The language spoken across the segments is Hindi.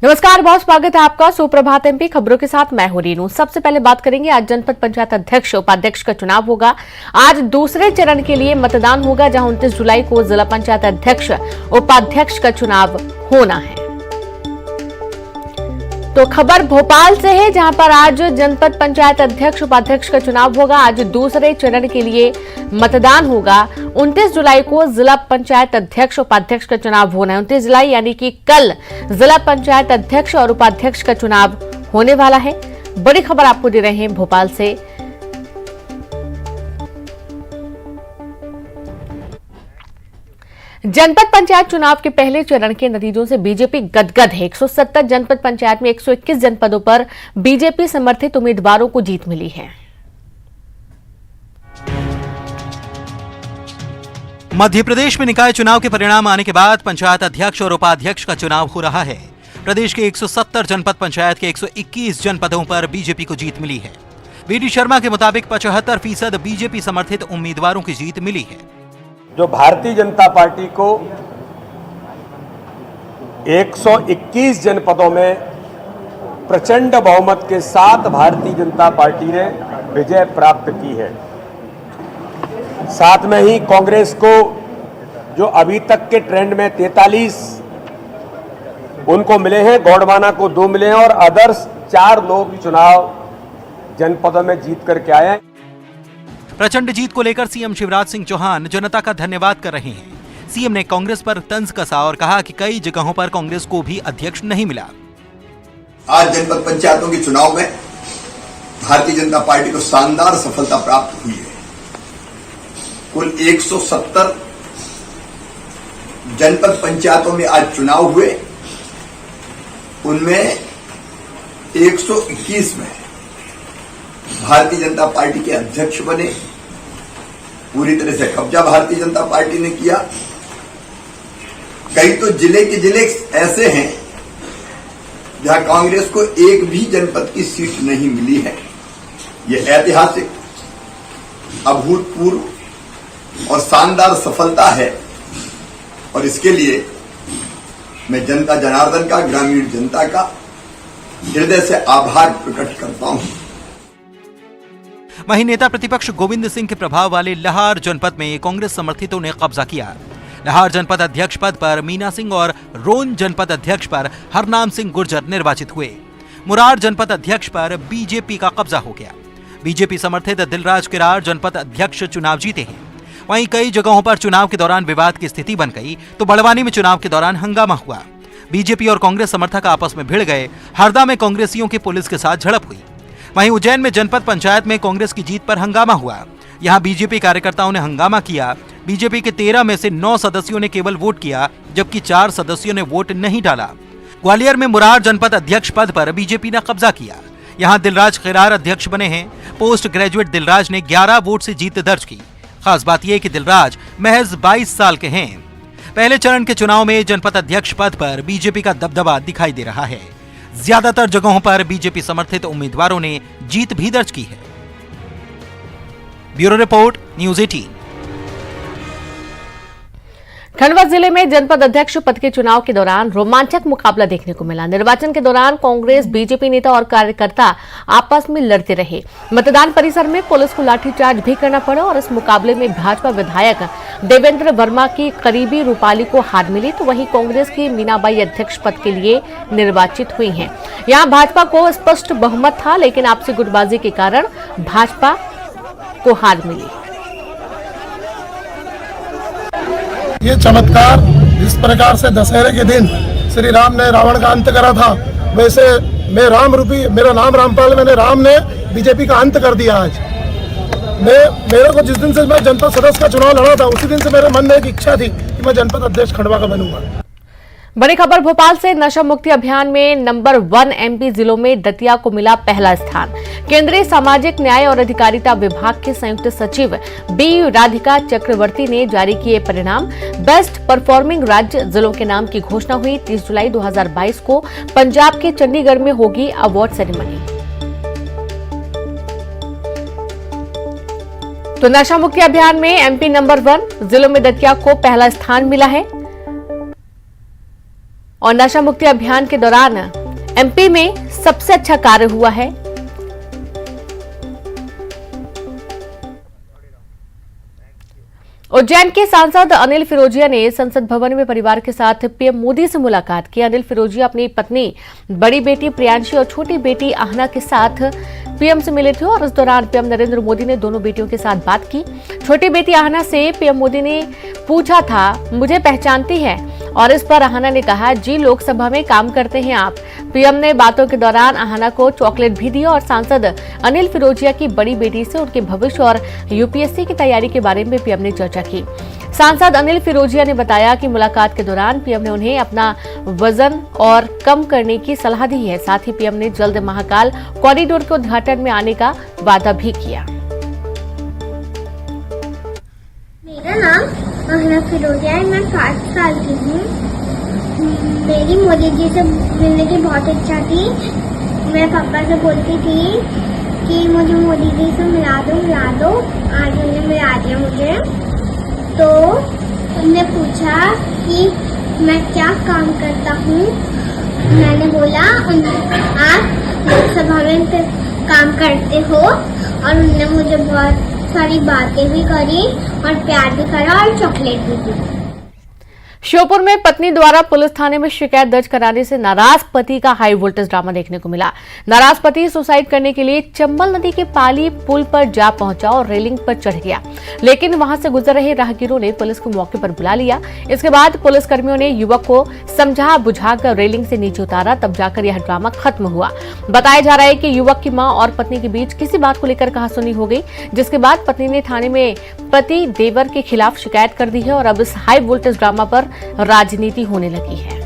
नमस्कार, बहुत स्वागत है आपका सुप्रभात एमपी खबरों के साथ मैं हूं रीनू। सबसे पहले बात करेंगे, आज जनपद पंचायत अध्यक्ष उपाध्यक्ष का चुनाव होगा। आज दूसरे चरण के लिए मतदान होगा, जहां 29 जुलाई को जिला पंचायत अध्यक्ष उपाध्यक्ष का चुनाव होना है। तो खबर भोपाल से है, जहां पर आज जनपद पंचायत अध्यक्ष उपाध्यक्ष का चुनाव होगा। आज दूसरे चरण के लिए मतदान होगा। 29 जुलाई को जिला पंचायत अध्यक्ष उपाध्यक्ष का चुनाव होना है। 29 जुलाई यानी कि कल जिला पंचायत अध्यक्ष और उपाध्यक्ष का चुनाव होने वाला है। बड़ी खबर आपको दे रहे हैं भोपाल से। जनपद पंचायत चुनाव के पहले चरण के नतीजों से बीजेपी गदगद है। 170 जनपद पंचायत में 121 जनपदों पर बीजेपी समर्थित उम्मीदवारों को जीत मिली है। मध्य प्रदेश में निकाय चुनाव के परिणाम आने के बाद पंचायत अध्यक्ष और उपाध्यक्ष का चुनाव हो रहा है। प्रदेश के 170 जनपद पंचायत के 121 जनपदों पर बीजेपी को जीत मिली है। वीडी शर्मा के मुताबिक 75% बीजेपी समर्थित उम्मीदवारों की जीत मिली है। जो भारतीय जनता पार्टी को 121 जनपदों में प्रचंड बहुमत के साथ भारतीय जनता पार्टी ने विजय प्राप्त की है। साथ में ही कांग्रेस को जो अभी तक के ट्रेंड में 43 उनको मिले हैं, गोंडवाना को 2 मिले हैं और अदर्स 4 लोग चुनाव जनपदों में जीत करके आए हैं। प्रचंड जीत को लेकर सीएम शिवराज सिंह चौहान जनता का धन्यवाद कर रहे हैं। सीएम ने कांग्रेस पर तंज कसा और कहा कि कई जगहों पर कांग्रेस को भी अध्यक्ष नहीं मिला। आज जनपद पंचायतों के चुनाव में भारतीय जनता पार्टी को शानदार सफलता प्राप्त हुई है। कुल 170 जनपद पंचायतों में आज चुनाव हुए, उनमें 121 में भारतीय जनता पार्टी के अध्यक्ष बने। पूरी तरह से कब्जा भारतीय जनता पार्टी ने किया। कई तो जिले के जिले ऐसे हैं जहां कांग्रेस को एक भी जनपद की सीट नहीं मिली है। यह ऐतिहासिक, अभूतपूर्व और शानदार सफलता है और इसके लिए मैं जनता जनार्दन का, ग्रामीण जनता का हृदय से आभार प्रकट करता हूं। वहीं नेता प्रतिपक्ष गोविंद सिंह के प्रभाव वाले लहार जनपद में कांग्रेस समर्थितों ने कब्जा किया। लहार जनपद अध्यक्ष पद पर मीना सिंह और रोन जनपद अध्यक्ष पर हरनाम सिंह गुर्जर निर्वाचित हुए। मुरार जनपद अध्यक्ष पर बीजेपी का कब्जा हो गया। बीजेपी समर्थित दिलराज किरार जनपद अध्यक्ष चुनाव जीते हैं। वहीं कई जगहों पर चुनाव के दौरान विवाद की स्थिति बन गई, तो बड़वानी में चुनाव के दौरान हंगामा हुआ। बीजेपी और कांग्रेस समर्थक आपस में भिड़ गए। हरदा में कांग्रेसियों की पुलिस के साथ झड़प हुई। वहीं उज्जैन में जनपद पंचायत में कांग्रेस की जीत पर हंगामा हुआ। यहां बीजेपी कार्यकर्ताओं ने हंगामा किया। बीजेपी के 13 में से 9 सदस्यों ने केवल वोट किया, जबकि 4 सदस्यों ने वोट नहीं डाला। ग्वालियर में मुरार जनपद अध्यक्ष पद पर बीजेपी ने कब्जा किया। यहां दिलराज खिरार अध्यक्ष बने हैं। पोस्ट ग्रेजुएट दिलराज ने 11 वोट से जीत दर्ज की। खास बात यह कि दिलराज महज 22 साल के हैं। पहले चरण के चुनाव में जनपद अध्यक्ष पद पर बीजेपी का दबदबा दिखाई दे रहा है। ज्यादातर जगहों पर बीजेपी समर्थित उम्मीदवारों ने जीत भी दर्ज की है। Bureau report, news 18। खंडवा जिले में जनपद अध्यक्ष पद के चुनाव के दौरान रोमांचक मुकाबला देखने को मिला। निर्वाचन के दौरान कांग्रेस, बीजेपी नेता और कार्यकर्ता आपस में लड़ते रहे। मतदान परिसर में पुलिस को लाठीचार्ज भी करना पड़ा और इस मुकाबले में भाजपा विधायक देवेंद्र वर्मा की करीबी रूपाली को हार मिली, तो वहीं कांग्रेस की मीनाबाई अध्यक्ष पद के लिए निर्वाचित हुई हैं। यहां भाजपा को स्पष्ट बहुमत था, लेकिन आपसी गुटबाजी के कारण भाजपा को हार मिली। ये चमत्कार जिस प्रकार से दशहरे के दिन श्री राम ने रावण का अंत करा था, वैसे मैं राम रूपी, मेरा नाम रामपाल, मैंने राम ने बीजेपी का अंत कर दिया। आज मेरे को जिस दिन से मैं जनपद सदस्य का चुनाव लड़ा था, उसी दिन से मेरे मन में एक इच्छा थी कि मैं जनपद अध्यक्ष खंडवा का बनूंगा। बड़ी खबर भोपाल से, नशा मुक्ति अभियान में नंबर 1 एमपी जिलों में दतिया को मिला पहला स्थान। केंद्रीय सामाजिक न्याय और अधिकारिता विभाग के संयुक्त सचिव बी राधिका चक्रवर्ती ने जारी किए परिणाम। बेस्ट परफॉर्मिंग राज्य जिलों के नाम की घोषणा हुई। 30 जुलाई 2022 को पंजाब के चंडीगढ़ में होगी अवार्ड सेरेमनी। तो नशा मुक्ति अभियान में एमपी नंबर 1 जिलों में दतिया को पहला स्थान मिला है और नशा मुक्ति अभियान के दौरान एमपी में सबसे अच्छा कार्य हुआ है। उज्जैन के सांसद अनिल फिरोजिया ने संसद भवन में परिवार के साथ पीएम मोदी से मुलाकात की। अनिल फिरोजिया अपनी पत्नी, बड़ी बेटी प्रियांशी और छोटी बेटी आहना के साथ पीएम से मिले थे और इस दौरान पीएम नरेंद्र मोदी ने दोनों बेटियों के साथ बात की। छोटी बेटी आहना से पीएम मोदी ने पूछा था, मुझे पहचानती है? और इस पर आहना ने कहा, जी लोकसभा में काम करते हैं आप। पीएम ने बातों के दौरान आहना को चॉकलेट भी दिया और सांसद अनिल फिरोजिया की बड़ी बेटी से उनके भविष्य और यूपीएससी की तैयारी के बारे में पीएम ने चर्चा की। सांसद अनिल फिरोजिया ने बताया कि मुलाकात के दौरान पीएम ने उन्हें अपना वजन और कम करने की सलाह दी है। साथ ही पीएम ने जल्द महाकाल कॉरिडोर के उद्घाटन में आने का वादा भी किया। मेरा नाम आहना फिरोजिया है, मैं 5 साल की हूँ। मेरी मोदी जी से मिलने की बहुत इच्छा थी। मैं पापा से बोलती थी कि मुझे मोदी जी से मिला दो। आज उन्हें मिला दिया मुझे। तो उनने पूछा कि मैं क्या काम करता हूँ। मैंने बोला आप लोकसभा में काम करते हो, और उन्होंने मुझे बहुत सारी बातें भी करी और प्यार भी करा और चॉकलेट भी दी। श्योपुर में पत्नी द्वारा पुलिस थाने में शिकायत दर्ज कराने से नाराज पति का हाई वोल्टेज ड्रामा देखने को मिला। नाराज पति सुसाइड करने के लिए चंबल नदी के पाली पुल पर जा पहुंचा और रेलिंग पर चढ़ गया, लेकिन वहां से गुजर रहे राहगीरों ने पुलिस को मौके पर बुला लिया। इसके बाद पुलिसकर्मियों ने युवक को समझा बुझाकर रेलिंग से नीचे उतारा, तब जाकर यह ड्रामा खत्म हुआ। बताया जा रहा है कि युवक की मां और पत्नी के बीच किसी बात को लेकर कहासुनी हो गई, जिसके बाद पत्नी ने थाने में पति देवर के खिलाफ शिकायत कर दी है और अब इस हाई वोल्टेज ड्रामा पर राजनीति होने लगी है।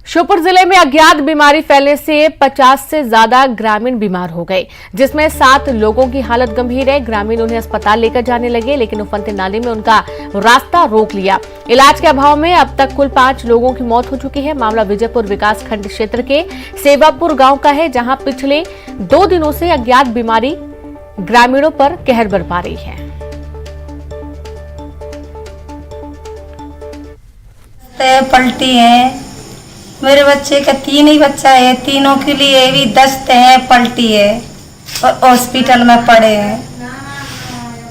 श्योपुर जिले में अज्ञात बीमारी फैलने से 50 से ज्यादा ग्रामीण बीमार हो गए, जिसमें 7 लोगों की हालत गंभीर है। ग्रामीण उन्हें अस्पताल लेकर जाने लगे, लेकिन उफनते नाले में उनका रास्ता रोक लिया। इलाज के अभाव में अब तक कुल 5 लोगों की मौत हो चुकी है। मामला विजयपुर विकासखंड क्षेत्र के सेवापुर गांव का है, जहां पिछले 2 दिनों से अज्ञात बीमारी ग्रामीणों पर कहर बरपा रही है। पलटी है, मेरे बच्चे का 3 ही बच्चा है, तीनों के लिए भी दस्त है, पलटी है और हॉस्पिटल में पड़े हैं।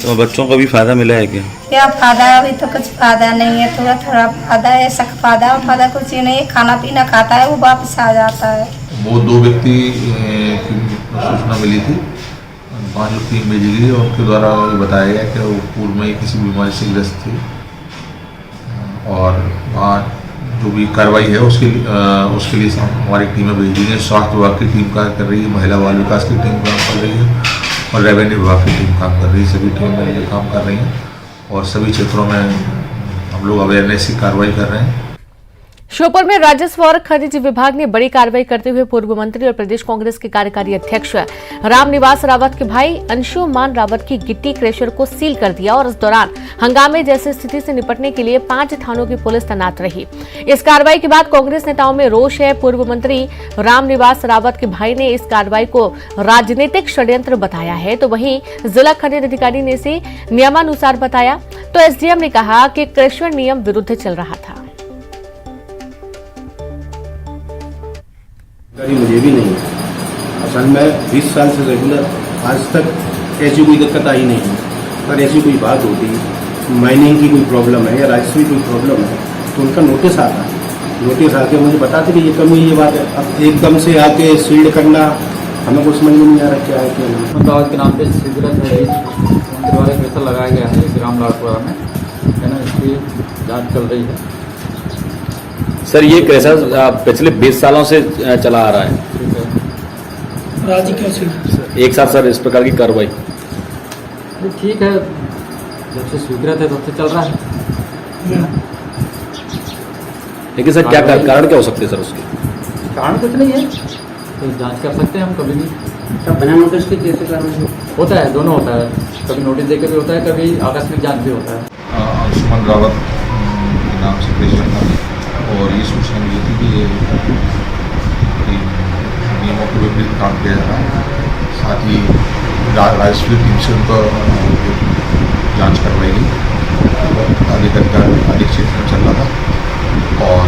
तो बच्चों को भी फायदा मिला है क्या? क्या फायदा? अभी तो कुछ फायदा नहीं है, थोड़ा थोड़ा फायदा है, सख्त फायदा और फायदा कुछ ही नहीं है। खाना पीना खाता है, वो वापस आ जाता है। वो 2 व्यक्ति की सूचना मिली थी, 5 व्यक्ति भेजी गई और उनके द्वारा ये बताया गया कि वो पूर्व में किसी बीमारी से ग्रस्त थी और वहाँ जो भी कार्रवाई है उसके लिए हमारी टीमें भेजी गई हैं। स्वास्थ्य विभाग की टीम काम कर रही है, महिला बाल विकास की टीम काम कर रही है और रेवेन्यू विभाग की टीम काम कर रही है। सभी टीम मिलकर काम कर रही हैं और सभी क्षेत्रों में हम लोग अवेयरनेस की कार्रवाई कर रहे हैं। श्योपुर में राजस्व और खनिज विभाग ने बड़ी कार्रवाई करते हुए पूर्व मंत्री और प्रदेश कांग्रेस के कार्यकारी अध्यक्ष रामनिवास रावत के भाई अंशुमान रावत की गिट्टी क्रेशर को सील कर दिया और इस दौरान हंगामे जैसी स्थिति से निपटने के लिए 5 थानों की पुलिस तैनात रही। इस कार्रवाई के बाद कांग्रेस नेताओं में रोष है। पूर्व मंत्री रामनिवास रावत के भाई ने इस कार्रवाई को राजनीतिक षड्यंत्र बताया है, तो वहीं जिला खनिज अधिकारी ने इसे नियमानुसार बताया। तो एसडीएम ने कहा कि क्रेशर नियम विरुद्ध चल रहा था। मुझे भी नहीं है। असल में 20 साल से रेगुलर आज तक ऐसी कोई दिक्कत आई नहीं है। अगर ऐसी कोई बात होती, माइनिंग की कोई प्रॉब्लम है या राजस्व की कोई प्रॉब्लम है, तो उनका नोटिस आता। नोटिस आके मुझे बताते कि ये कमी ये बात है। अब एकदम से आके सील्ड करना हमें कुछ समझ में नहीं आ रहा क्या है क्या नहीं। अमदावाद के नाम पे सिगरेट है, द्वारा पैसा लगाया गया है ग्राम लाड़पुरा में, है ना, इसकी जाँच चल रही है। सर ये कैसा पिछले 20 सालों से चला आ रहा है? एक साथ सर इस प्रकार की कार्रवाई ठीक है, जब से स्वीकृत है तब से चल रहा है। लेकिन सर क्या कारण क्या हो सकते हैं सर उसके? कारण कुछ नहीं है, तो जांच कर सकते हैं हम कभी भी। बिना नोटिस के कैसे कार्रवाई होता है? दोनों होता है, कभी नोटिस देकर भी होता है, कभी आकस्मिक जांच भी होता है। अंशुमान रावत के नाम से प्रेषण था और ये सूचना मिली थी कि ये नियमों के विपरीत काम किया जा रहा है। साथ ही राजस्व टीम से उनका जांच करवाई गई आगे तक आगे क्षेत्र में चल रहा था और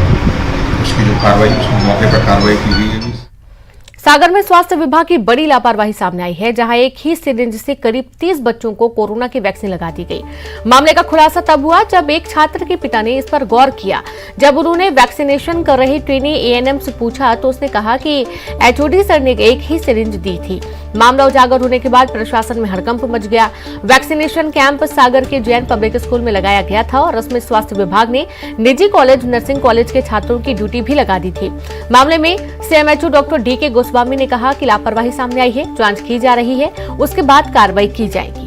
उसकी जो कार्रवाई उस मौके पर कार्रवाई की गई है। सागर में स्वास्थ्य विभाग की बड़ी लापरवाही सामने आई है, जहां एक ही सिरिंज से करीब 30 बच्चों को कोरोना की वैक्सीन लगा दी गई। मामले का खुलासा तब हुआ जब एक छात्र के पिता ने इस पर गौर किया। जब उन्होंने वैक्सीनेशन कर रही ट्रेनी एएनएम से पूछा तो उसने कहा कि एचओडी सर ने एक ही सिरिंज दी थी। मामला उजागर होने के बाद प्रशासन में हड़कंप मच गया। वैक्सीनेशन कैंप सागर के जैन पब्लिक स्कूल में लगाया गया था और उसमें स्वास्थ्य विभाग ने निजी कॉलेज, नर्सिंग कॉलेज के छात्रों की ड्यूटी भी लगा दी थी। मामले में सीएमएचओ डॉक्टर डीके गोस्वामी ने कहा कि लापरवाही सामने आई है, जांच की जा रही है, उसके बाद कार्रवाई की जाएगी।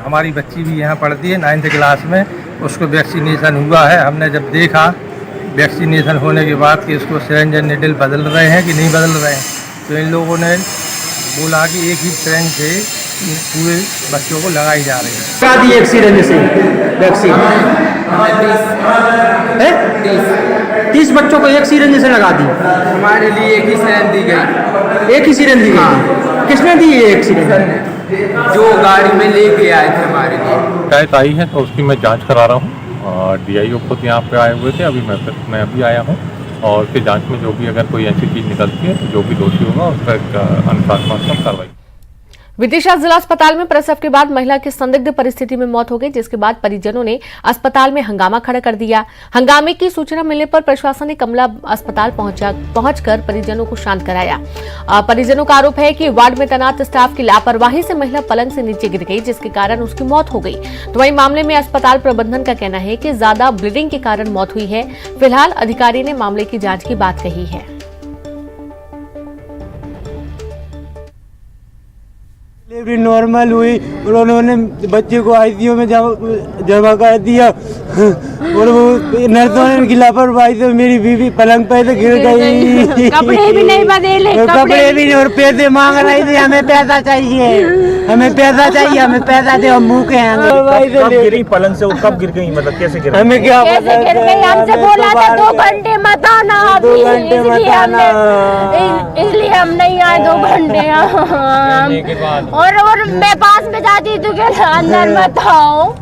हमारी बच्ची भी यहाँ पढ़ती है 9th क्लास में, उसको वैक्सीनेशन हुआ है। हमने जब देखा वैक्सीनेशन होने के बाद कि उसको सिरिंज निडल बदल रहे हैं कि नहीं बदल रहे हैं, तो इन लोगों ने बोला कि एक ही सिरिंज से पूरे बच्चों को लगाई जा रही है। लगा दी एक सिरिंज से वैक्सीन 30 बच्चों को एक सिरिंज से लगा दी। हमारे लिए एक ही सिरिंज दी गई। एक ही सिरिंज दी गई। किसने दी है एक सिरिंज? जो गाड़ी में लेके आए थे हमारे लिए। शिकायत आई है तो उसकी मैं जांच करा रहा हूँ और डीआईओ खुद यहाँ पे आए हुए थे। अभी मैं अभी आया हूँ और उसकी जांच में जो भी अगर कोई ऐसी चीज़ निकलती है तो जो भी दोषी होगा उस पर अनुशासनात्मक कार्रवाई। विदिशा जिला अस्पताल में प्रसव के बाद महिला की संदिग्ध परिस्थिति में मौत हो गई, जिसके बाद परिजनों ने अस्पताल में हंगामा खड़ा कर दिया। हंगामे की सूचना मिलने पर प्रशासन ने कमला अस्पताल पहुंचकर परिजनों को शांत कराया। परिजनों का आरोप है कि वार्ड में तैनात स्टाफ की लापरवाही से महिला पलंग से नीचे गिर गई, जिसके कारण उसकी मौत हो गई। तो वहीं मामले में अस्पताल प्रबंधन का कहना है कि ज्यादा ब्लीडिंग के कारण मौत हुई है। फिलहाल अधिकारी ने मामले की जांच की बात कही है। डिलीवरी नॉर्मल हुई और उन्होंने बच्चे को आईसीयू में जमा कर दिया और वो नर्सों ने उनकी लापरवाही से मेरी बीवी पलंग पे से गिर गई। कपड़े भी नहीं बदले, कपड़े भी नहीं, और पैसे मांग रही थी, हमें पैसा चाहिए, हमें पैसा चाहिए, हमें पैसा दे, हम मुँह के हैं। पलंग से वो कब गिर गई, मतलब कैसे गिर? हमें क्या पता, हमसे बोला था 2 घंटे मत आना, 2 घंटे मत आना, इसलिए हम नहीं आए 2 घंटे। और मैं पास में जाती तो क्या अंदर मत आओ।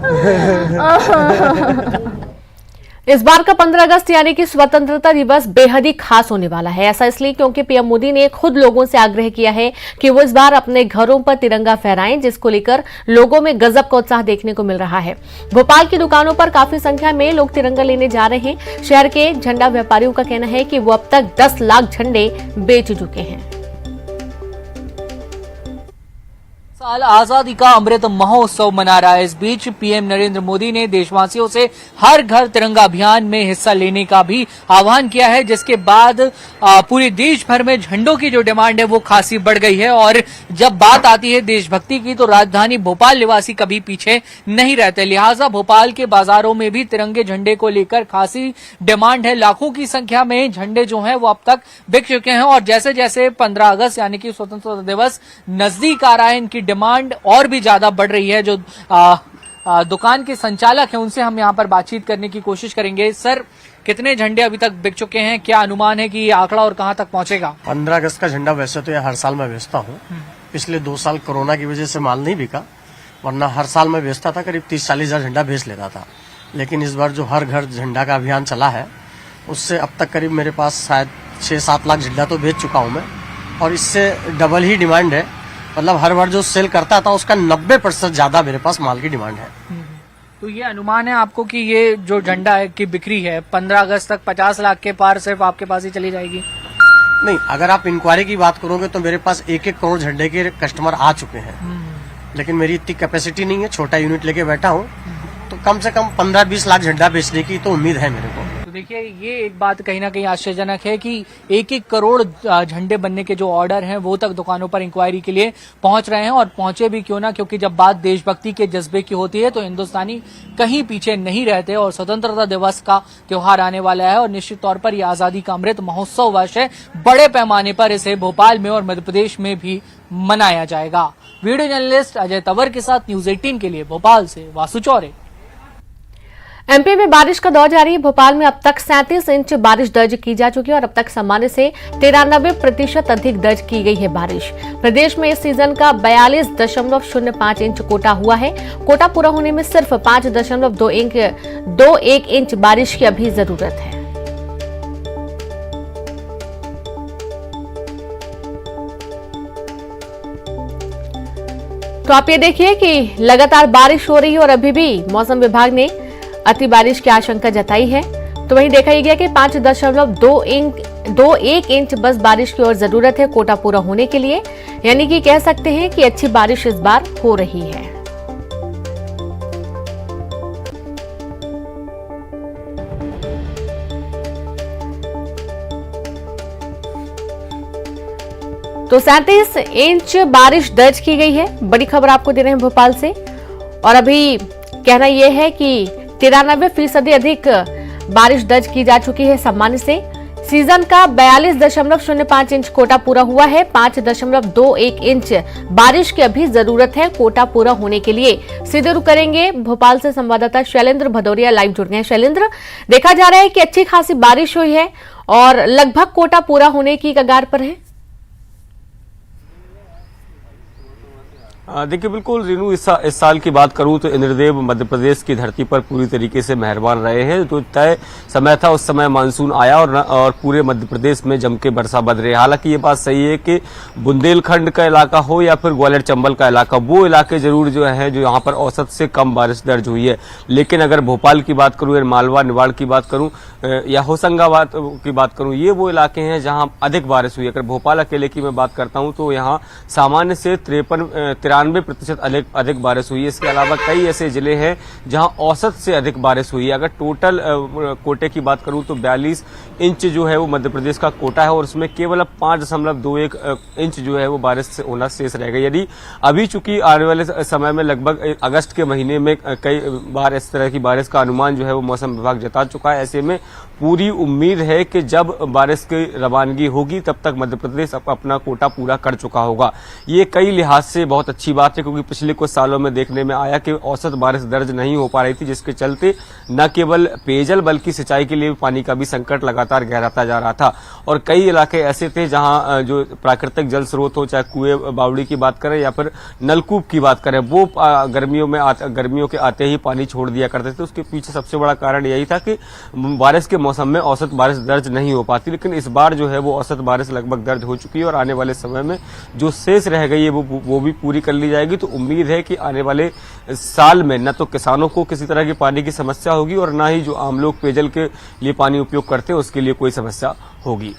इस बार का 15 अगस्त यानी कि स्वतंत्रता दिवस बेहद ही खास होने वाला है। ऐसा इसलिए क्योंकि पीएम मोदी ने खुद लोगों से आग्रह किया है कि वो इस बार अपने घरों पर तिरंगा फहराएं, जिसको लेकर लोगों में गजब का उत्साह देखने को मिल रहा है। भोपाल की दुकानों पर काफी संख्या में लोग तिरंगा लेने जा रहे हैं। शहर के झंडा व्यापारियों का कहना है कि वो अब तक 10 लाख झंडे बेच चुके हैं। साल आजादी का अमृत महोत्सव मना रहा है। इस बीच पीएम नरेंद्र मोदी ने देशवासियों से हर घर तिरंगा अभियान में हिस्सा लेने का भी आह्वान किया है, जिसके बाद पूरे देश भर में झंडों की जो डिमांड है वो खासी बढ़ गई है। और जब बात आती है देशभक्ति की तो राजधानी भोपाल निवासी कभी पीछे नहीं रहते। लिहाजा भोपाल के बाजारों में भी तिरंगे झंडे को लेकर खासी डिमांड है। लाखों की संख्या में झंडे जो हैं वो अब तक बिक चुके हैं और जैसे जैसे 15 अगस्त यानी कि स्वतंत्रता दिवस नजदीक आ रहा है, इनकी डिमांड और भी ज्यादा बढ़ रही है। जो दुकान के संचालक हैं उनसे हम यहाँ पर बातचीत करने की कोशिश करेंगे। सर, कितने झंडे अभी तक बिक चुके हैं? क्या अनुमान है कि ये आंकड़ा और कहाँ तक पहुंचेगा? 15 अगस्त का झंडा वैसे तो हर साल मैं बेचता हूँ। पिछले 2 साल कोरोना की वजह से माल नहीं बिका, वरना हर साल मैं बेचता था, करीब 30-40 हजार झंडा बेच लेता था। लेकिन इस बार जो हर घर झंडा का अभियान चला है उससे अब तक करीब मेरे पास शायद 6-7 लाख झंडा तो बेच चुका हूँ मैं, और इससे डबल ही डिमांड है। मतलब हर बार जो सेल करता था उसका 90% ज्यादा मेरे पास माल की डिमांड है। तो ये अनुमान है आपको कि ये जो झंडा है की बिक्री है 15 अगस्त तक 50 लाख के पार सिर्फ आपके पास ही चली जाएगी? नहीं, अगर आप इंक्वायरी की बात करोगे तो मेरे पास 1-1 करोड़ झंडे के कस्टमर आ चुके हैं, लेकिन मेरी इतनी कैपेसिटी नहीं है, छोटा यूनिट लेके बैठा हूँ, तो कम से कम 15-20 लाख झंडा बेचने की तो उम्मीद है मेरे को। तो देखिए, ये एक बात कहीं ना कहीं आश्चर्यजनक है कि 1-1 करोड़ झंडे बनने के जो ऑर्डर हैं वो तक दुकानों पर इंक्वायरी के लिए पहुंच रहे हैं, और पहुंचे भी क्यों ना, क्योंकि जब बात देशभक्ति के जज्बे की होती है तो हिंदुस्तानी कहीं पीछे नहीं रहते। और स्वतंत्रता दिवस का त्योहार आने वाला है और निश्चित तौर पर यह आजादी का अमृत महोत्सव वर्ष है। बड़े पैमाने पर इसे भोपाल में और मध्य प्रदेश में भी मनाया जाएगा। वीडियो जर्नलिस्ट अजय तंवर के साथ न्यूज 18 के लिए भोपाल से वासु चौरे। एमपी में बारिश का दौर जारी है। भोपाल में अब तक 37 इंच बारिश दर्ज की जा चुकी है और अब तक सामान्य से 93% अधिक दर्ज की गई है बारिश। प्रदेश में इस सीजन का 42.05 इंच कोटा हुआ है। कोटा पूरा होने में सिर्फ 5.21 इंच बारिश की अभी जरूरत है। तो आप ये देखिए कि लगातार बारिश हो रही है और अभी भी मौसम विभाग ने अति बारिश की आशंका जताई है। तो वहीं देखा गया कि 5.21 इंच बस बारिश की और जरूरत है कोटा पूरा होने के लिए, यानी कि कह सकते हैं कि अच्छी बारिश इस बार हो रही है। तो 37 इंच बारिश दर्ज की गई है। बड़ी खबर आपको दे रहे हैं भोपाल से। और अभी कहना यह है कि 93% अधिक बारिश दर्ज की जा चुकी है सामान्य से। सीजन का 42.05 इंच कोटा पूरा हुआ है। 5.21 इंच बारिश की अभी जरूरत है कोटा पूरा होने के लिए। सीधे रुक करेंगे भोपाल से संवाददाता शैलेंद्र भदौरिया लाइव जुड़ गए हैं। शैलेंद्र, देखा जा रहा है कि अच्छी खासी बारिश हुई है और लगभग कोटा पूरा होने की कगार पर है। देखिए, बिल्कुल रीनू, इस साल की बात करूं तो इंद्रदेव मध्य प्रदेश की धरती पर पूरी तरीके से मेहरबान रहे हैं। तो तय समय था, उस समय मानसून आया और पूरे मध्य प्रदेश में जम के बरसा बद रही। हालांकि ये बात सही है कि बुंदेलखंड का इलाका हो या फिर ग्वालियर चंबल का इलाका, वो इलाके जरूर जो है जो यहाँ पर औसत से कम बारिश दर्ज हुई है। लेकिन अगर भोपाल की बात करूं या मालवा निवाड़ की बात करूं या होशंगाबाद की बात करूं, ये वो इलाके हैं जहां अधिक बारिश हुई है। अगर भोपाल अकेले की मैं बात करता हूं तो यहाँ सामान्य से 93% अधिक बारिश हुई है। इसके अलावा कई ऐसे जिले हैं जहां औसत से अधिक बारिश हुई है। अगर टोटल कोटे की बात करूं तो 42 इंच जो है वो मध्य प्रदेश का कोटा है और उसमें केवल 5.21 इंच जो है वो बारिश से होना शेष रह गई। यदि अभी चूंकि आने वाले समय में लगभग अगस्त के महीने में कई बार इस तरह की बारिश का अनुमान जो है वो मौसम विभाग जता चुका है। ऐसे में पूरी उम्मीद है कि जब बारिश की रवानगी होगी तब तक मध्य प्रदेश अपना कोटा पूरा कर चुका होगा। ये कई लिहाज से बहुत अच्छी बात है, क्योंकि पिछले कुछ सालों में देखने में आया कि औसत बारिश दर्ज नहीं हो पा रही थी, जिसके चलते न केवल पेयजल बल्कि सिंचाई के लिए पानी का भी संकट लगातार गहराता जा रहा था। और कई इलाके ऐसे थे जहां जो प्राकृतिक जल स्रोत हो, चाहे कुएं बावड़ी की बात करें या फिर नलकूप की बात करें, वो गर्मियों के आते ही पानी छोड़ दिया करते थे। उसके पीछे सबसे बड़ा कारण यही था कि बारिश के मौसम में औसत बारिश दर्ज नहीं हो पाती। लेकिन इस बार जो है वो औसत बारिश लगभग दर्ज हो चुकी है और आने वाले समय में जो शेष रह गई है वो भी पूरी कर ली जाएगी। तो उम्मीद है कि आने वाले साल में न तो किसानों को किसी तरह की पानी की समस्या होगी और न ही जो आम लोग पेयजल के लिए पानी उपयोग करते हैं उसके लिए कोई समस्या होगी।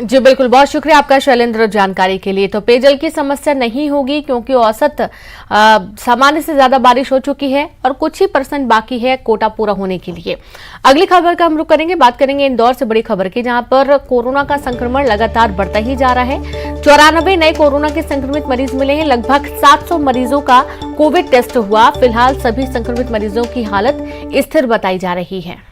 जी बिल्कुल, बहुत शुक्रिया आपका शैलेंद्र जानकारी के लिए। तो पेयजल की समस्या नहीं होगी क्योंकि औसत सामान्य से ज्यादा बारिश हो चुकी है और कुछ ही % बाकी है कोटा पूरा होने के लिए। अगली खबर का हम रुख करेंगे, बात करेंगे इंदौर से बड़ी खबर की, जहां पर कोरोना का संक्रमण लगातार बढ़ता ही जा रहा है। 94 नए कोरोना के संक्रमित मरीज मिले हैं। लगभग 700 मरीजों का कोविड टेस्ट हुआ। फिलहाल सभी संक्रमित मरीजों की हालत स्थिर बताई जा रही है।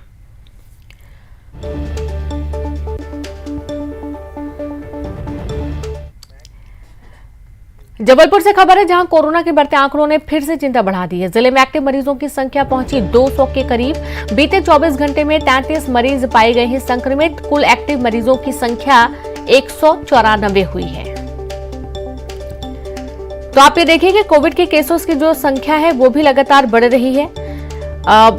जबलपुर से खबर है, जहां कोरोना के बढ़ते आंकड़ों ने फिर से चिंता बढ़ा दी है। जिले में एक्टिव मरीजों की संख्या पहुंची 200 के करीब। बीते 24 घंटे में 33 मरीज पाए गए हैं संक्रमित। कुल एक्टिव मरीजों की संख्या 194 हुई है। तो आप ये देखिए कि कोविड के केसों की जो संख्या है वो भी लगातार बढ़ रही है।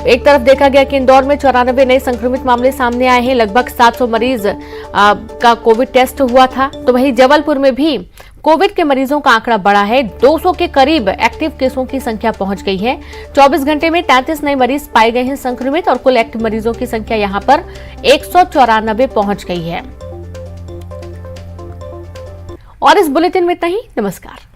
एक तरफ देखा गया कि इंदौर में 94 नए संक्रमित मामले सामने आए हैं। लगभग 700 मरीज का कोविड टेस्ट हुआ था। तो वहीं जबलपुर में भी कोविड के मरीजों का आंकड़ा बढ़ा है। 200 के करीब एक्टिव केसों की संख्या पहुंच गई है। 24 घंटे में 33 नए मरीज पाए गए हैं संक्रमित और कुल एक्टिव मरीजों की संख्या यहां पर 194 पहुंच गई है। और इस बुलेटिन में इतना ही। नमस्कार।